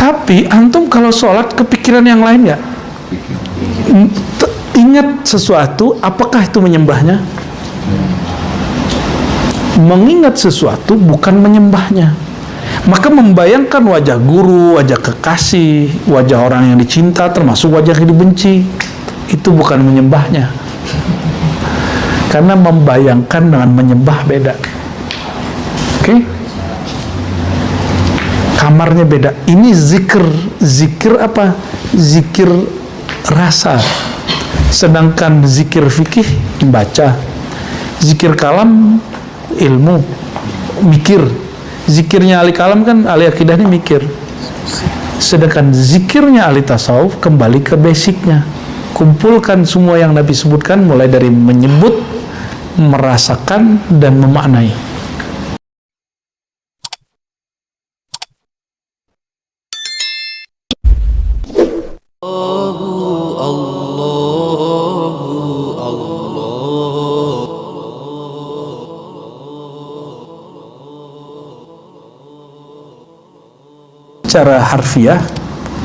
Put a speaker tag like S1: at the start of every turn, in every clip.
S1: Tapi antum kalau sholat kepikiran yang lain nggak? Ingat sesuatu, apakah itu menyembahnya? Mengingat sesuatu bukan menyembahnya. Maka membayangkan wajah guru, wajah kekasih, wajah orang yang dicinta, termasuk wajah yang dibenci, itu bukan menyembahnya. Karena membayangkan dengan menyembah beda. Oke? Kamarnya beda. Ini zikir apa? Zikir rasa. Sedangkan zikir fikih baca, zikir kalam ilmu, mikir. Zikirnya ahli kalam kan, ahli akidah ini mikir. Sedangkan zikirnya ahli tasawuf kembali ke basicnya. Kumpulkan semua yang Nabi sebutkan, mulai dari menyebut, merasakan, dan memaknai. Secara harfiah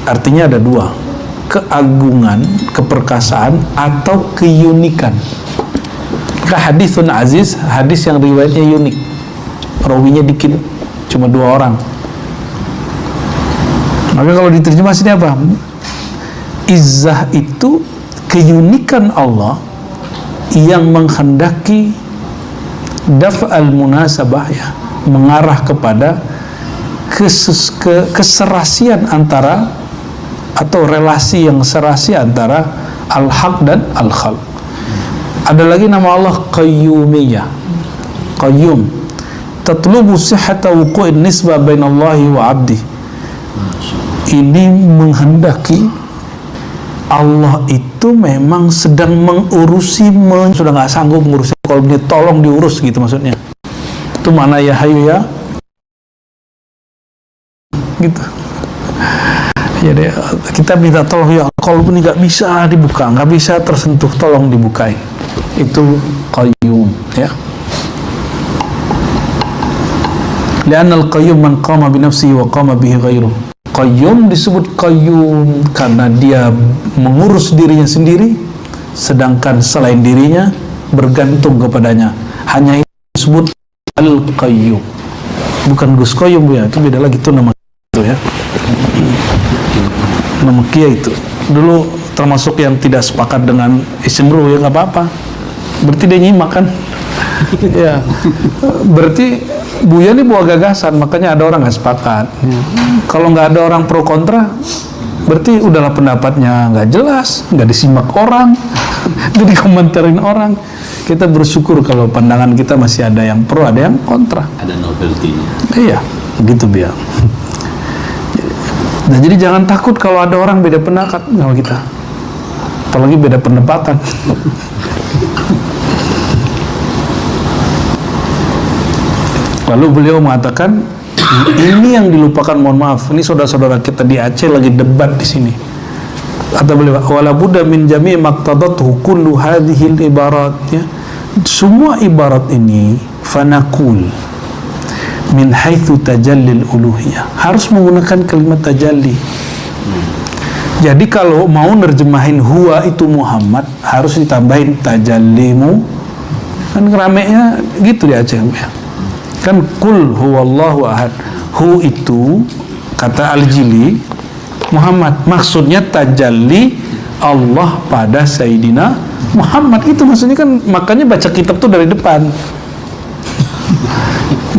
S1: artinya ada dua, keagungan, keperkasaan, atau keunikan. Maka hadisun aziz, hadis yang riwayatnya unik, rawinya dikit, cuma 2 orang. Maka kalau diterjemah sini apa? Izzah itu keunikan Allah yang menghendaki daf'al munasabah, ya, mengarah kepada keserasian antara, atau relasi yang serasi antara al-haq dan al-khalq. Ada lagi nama Allah Qayyumiyah, Qayyum, tatlubu sihhata wuqu'in nisbah bainallahi wa abdi. Ini menghendaki Allah itu memang sedang mengurusi, sudah nggak sanggup mengurusi, kalau ini tolong diurus gitu maksudnya. Itu mana ya hayu ya gitu. Jadi kita minta tolong, ya kalau ini nggak bisa dibuka, nggak bisa tersentuh, tolong dibukain. Itu qayyum, ya. Li'anna al-qayyum man qama bi nafsihi wa qama bihi ghairuh. Qayyum disebut qayyum karena dia mengurus dirinya sendiri, sedangkan selain dirinya bergantung kepadanya. Hanya itu disebut al-qayyum. Bukan Gus Qayyum, ya, itu beda lagi, itu nama itu, ya. Nama Kiai itu dulu termasuk yang tidak sepakat dengan Ismru, ya nggak apa-apa, berarti dia nyimak kan. Ya, berarti Buya ini bawa gagasan, makanya ada orang nggak sepakat. Kalau nggak ada orang pro kontra, berarti udahlah pendapatnya nggak jelas, nggak disimak orang, nggak dikomentarin orang. Kita bersyukur kalau pandangan kita masih ada yang pro, ada yang kontra.
S2: Ada novelty-nya.
S1: Iya, gitu biar. Nah, jadi jangan takut kalau ada orang beda pendapat sama kita, apalagi beda pendapatan. Lalu beliau mengatakan, ini yang dilupakan, mohon maaf, ini saudara-saudara kita di Aceh lagi debat di sini. Kata beliau, wala budda min jami' maqtadathu kullu hadhil ibarat, ya. Semua ibarat ini fanaqul min haitsu tajallil uluhiyah, harus menggunakan kalimat tajalli. Jadi kalau mau nerjemahin huwa itu Muhammad, harus ditambahin tajallimu. Kan ramenya gitu di Aceh, ya. Kan kul huwallahu ahad, hu itu kata Al-Jili Muhammad, maksudnya tajalli Allah pada Sayyidina Muhammad, itu maksudnya kan. Makanya baca kitab tuh dari depan,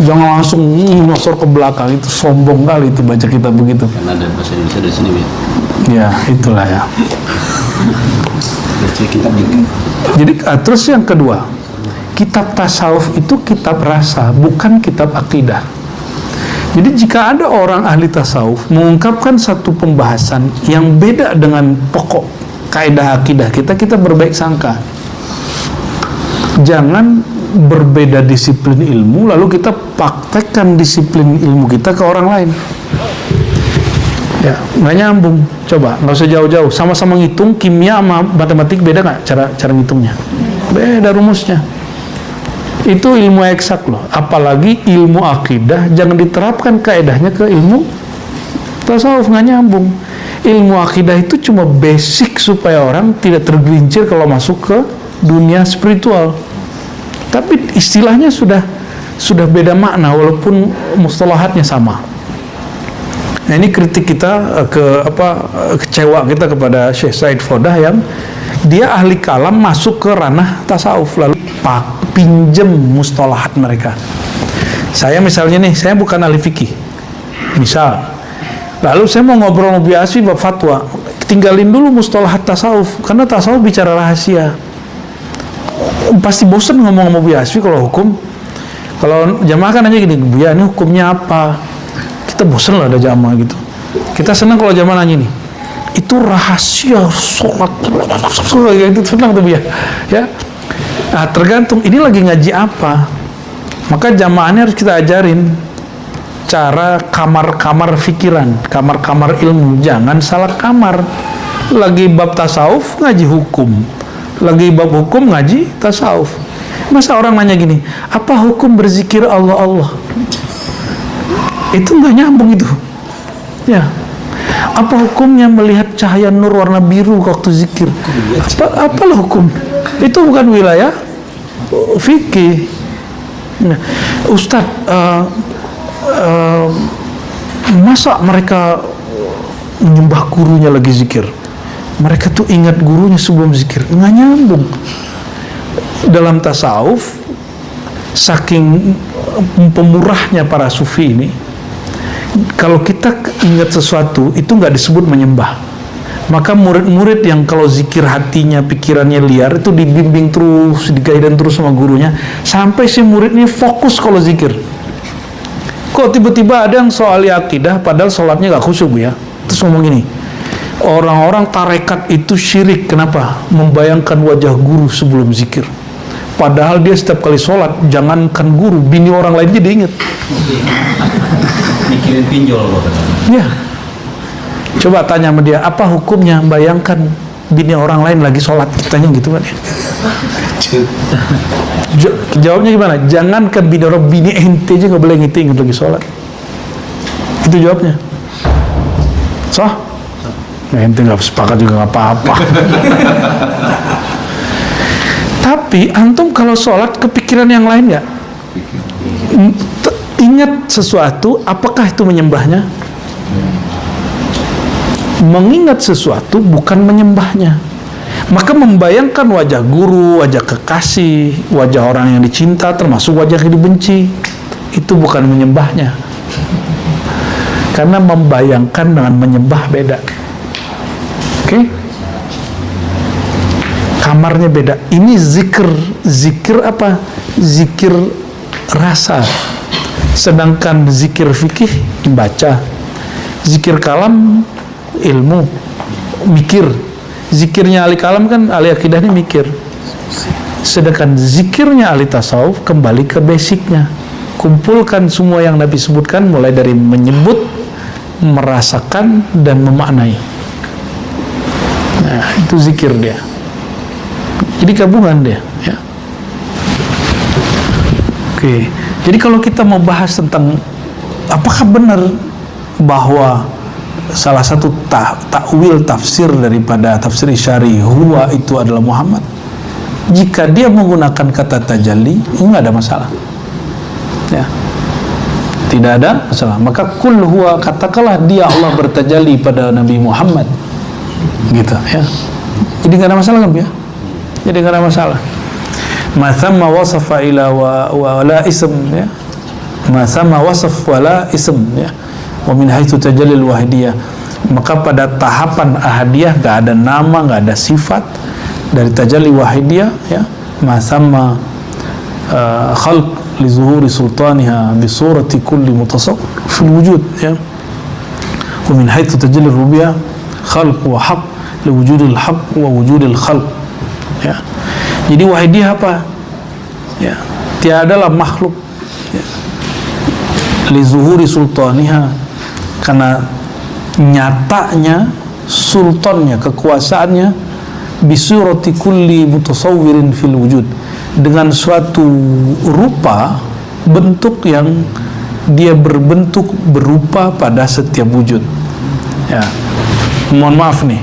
S1: jangan langsung nyosor ke belakang, itu sombong kali itu baca kitab begitu.
S2: Karena ada bahasa Indonesia di sini, ya.
S1: Ya, itulah, ya.
S2: Baca kitab juga.
S1: Jadi terus yang kedua, kitab tasawuf itu kitab rasa, bukan kitab akidah. Jadi jika ada orang ahli tasawuf mengungkapkan satu pembahasan yang beda dengan pokok kaidah akidah kita, kita berbaik sangka. Jangan berbeda disiplin ilmu lalu kita praktekkan disiplin ilmu kita ke orang lain. Ya, nggak nyambung. Coba, nggak usah jauh-jauh. Sama-sama ngitung, kimia sama matematik beda nggak cara ngitungnya? Beda rumusnya. Itu ilmu eksak loh. Apalagi ilmu akidah, jangan diterapkan kaidahnya ke ilmu Tasawuf nggak nyambung. Ilmu akidah itu cuma basic supaya orang tidak tergelincir kalau masuk ke dunia spiritual. Tapi istilahnya sudah beda makna walaupun mustalahatnya sama. Nah, ini kritik kita kecewa kita kepada Syekh Said Fodah yang dia ahli kalam masuk ke ranah tasawuf lalu pinjem mustalahat mereka. Saya misalnya nih, saya bukan ahli fikih. Misal, lalu saya mau ngobrol sama Biaswi bab fatwa, tinggalin dulu mustalahat tasawuf karena tasawuf bicara rahasia. Pasti bosan ngomong sama Biaswi kalau hukum. Kalau jamaah kan aja gini, "Buya, ini hukumnya apa?" Kita bosan lah ada jamaah gitu. Kita senang kalau jamaah nanya nih, itu rahasia sholat itu senang tuh ya. Nah, tergantung ini lagi ngaji apa. Maka jamaahnya harus kita ajarin cara kamar-kamar pikiran, kamar-kamar ilmu. Jangan salah kamar. Lagi bab tasawuf ngaji hukum, lagi bab hukum ngaji tasawuf. Masa orang nanya gini, apa hukum berzikir Allah? Itu nggak nyambung itu. Ya. Apa hukumnya melihat cahaya nur warna biru waktu zikir? Apalah hukum? Itu bukan wilayah fikih. Nah, Ustadz, masa mereka menyembah gurunya lagi zikir? Mereka tuh ingat gurunya sebelum zikir. Nggak nyambung. Dalam tasawuf, saking pemurahnya para sufi ini, kalau kita ingat sesuatu itu nggak disebut menyembah. Maka murid-murid yang kalau zikir hatinya, pikirannya liar, itu dibimbing terus, digaidan terus sama gurunya sampai si muridnya fokus kalau zikir. Kok tiba-tiba ada yang soal akidah padahal sholatnya nggak khusyuk ya, terus ngomong gini, orang-orang tarekat itu syirik. Kenapa? Membayangkan wajah guru sebelum zikir. Padahal dia setiap kali sholat, jangankan guru, bini orang lain jadi inget.
S2: Mikirin pinjol loh.
S1: Ya. Coba tanya sama dia, apa hukumnya bayangkan bini orang lain lagi sholat? Tanya gitu kan ya. Jawabnya gimana? Jangankan bini orang, bini ente aja nggak boleh inget lagi sholat. Itu jawabnya. Sah? Nah, ente nggak sepakat juga nggak apa-apa. Tapi antum kalau sholat kepikiran yang lain nggak? Ingat sesuatu, apakah itu menyembahnya? Mengingat sesuatu bukan menyembahnya. Maka membayangkan wajah guru, wajah kekasih, wajah orang yang dicinta, termasuk wajah yang dibenci, itu bukan menyembahnya. Karena membayangkan dengan menyembah beda. Oke? Kamarnya beda. Ini zikir apa? Zikir rasa. Sedangkan zikir fikih baca, zikir kalam ilmu, mikir. Zikirnya ahli kalam kan, ahli akidah ini mikir. Sedangkan zikirnya ahli tasawuf kembali ke basicnya. Kumpulkan semua yang Nabi sebutkan, mulai dari menyebut, merasakan, dan memaknai. Nah, itu zikir dia. Jadi gabungan dia. Ya. Oke. Jadi kalau kita mau bahas tentang apakah benar bahwa salah satu takwil tafsir daripada tafsir Isyari huwa itu adalah Muhammad, jika dia menggunakan kata tajalli, enggak ada masalah. Ya. Tidak ada masalah. Maka kul huwa, katakanlah dia Allah bertajalli pada Nabi Muhammad. Gitu ya. Jadi enggak ada masalah kan ya? Jadi enggak ada masalah. Ma thamma wasafa ila wa la ism ya. Ma thamma wasaf wa la ism ya. Wa min haitsu tajallil wahidiyah. Maka pada tahapan ahadiyah enggak ada nama, enggak ada sifat. Dari tajalli wahidiyah ya. Ma thamma khalq li zuhuri sultaniha bi surati kulli mutasawwir fil wujud ya. Wa min haitsu tajalli rububiyah khalq wa haqq li wujudil haqq wa wujudil khalq ya. Jadi wahidiyah apa? Ya, tiadalah makhluk ya. Li zuhuri sultaniha, karena nyatanya sultannya, kekuasaannya, bisurati kulli mutasawwirin fil wujud, dengan suatu rupa bentuk yang dia berbentuk berupa pada setiap wujud. Ya, mohon maaf nih,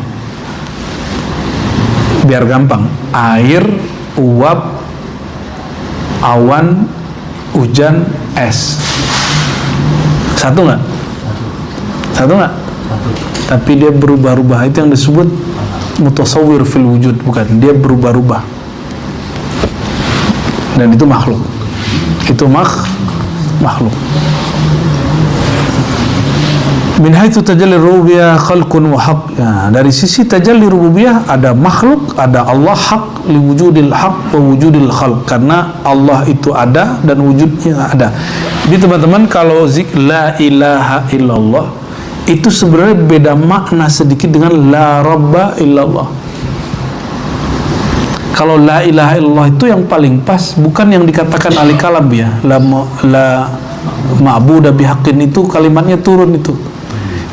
S1: biar gampang, air, uap, awan, hujan, es. Satu nggak? Satu nggak? Tapi dia berubah-ubah, itu yang disebut mutasawwir fil wujud, bukan, dia berubah-ubah. Dan itu makhluk. Itu makhluk. Min haitsu tajalli rububiyah khalqun wa haq. Ya, dari sisi tajalli rububiyah ada makhluk, ada Allah haq li wujudil haq wa wujudil khalq. Karena Allah itu ada dan wujudnya ada. Jadi teman-teman, kalau la ilaha illallah itu sebenarnya beda makna sedikit dengan la rabba illallah. Kalau la ilaha illallah itu yang paling pas, bukan yang dikatakan ahli kalam ya. La ma'budu bihaqqin, itu kalimatnya turun itu.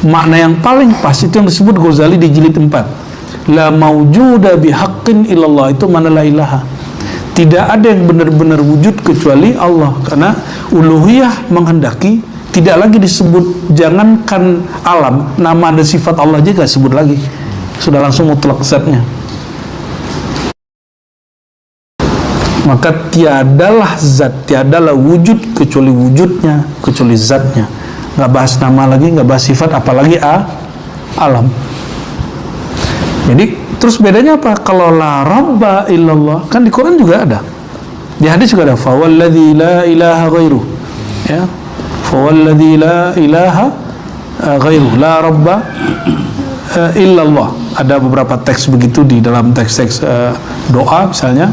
S1: Makna yang paling pas itu yang disebut Ghazali di jilid 4. La maujuda bihaqqin illallah, itu mana la ilaha. Tidak ada yang benar-benar wujud kecuali Allah. Karena uluhiyah menghendaki tidak lagi disebut, jangankan alam, nama dan sifat Allah aja gak sebut lagi. Sudah langsung mutlak zatnya. Maka tiadalah zat, tiadalah wujud kecuali wujudnya, kecuali zatnya. Nggak bahas nama lagi, nggak bahas sifat, apalagi alam. Jadi terus bedanya apa? Kalau la rabba illallah, kan di Quran juga ada, di hadis juga ada, fawalladzi la ilaha ghairu, ya, fawalladzi la ilaha ghairu, la rabba illallah. Ada beberapa teks begitu di dalam teks-teks doa misalnya.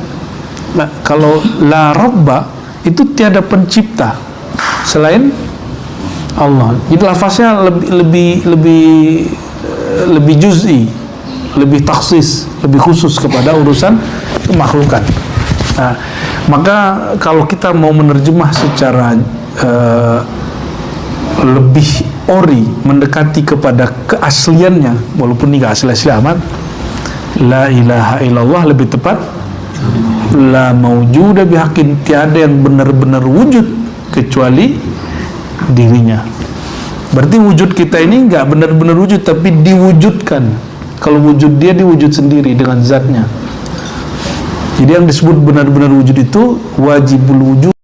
S1: Nah, kalau la rabba itu tiada pencipta selain Allah. Jadi lafaznya lebih juz'i, lebih taksis, lebih khusus kepada urusan kemakhlukan. Nah, maka kalau kita mau menerjemah secara lebih ori, mendekati kepada keasliannya, walaupun ini gak asli-asli amat, la ilaha illallah lebih tepat, la maujuda bihaqqin, tiada yang benar-benar wujud kecuali dirinya. Berarti wujud kita ini nggak benar-benar wujud, tapi diwujudkan. Kalau wujud dia diwujud sendiri dengan zatnya. Jadi yang disebut benar-benar wujud itu wajibul wujud.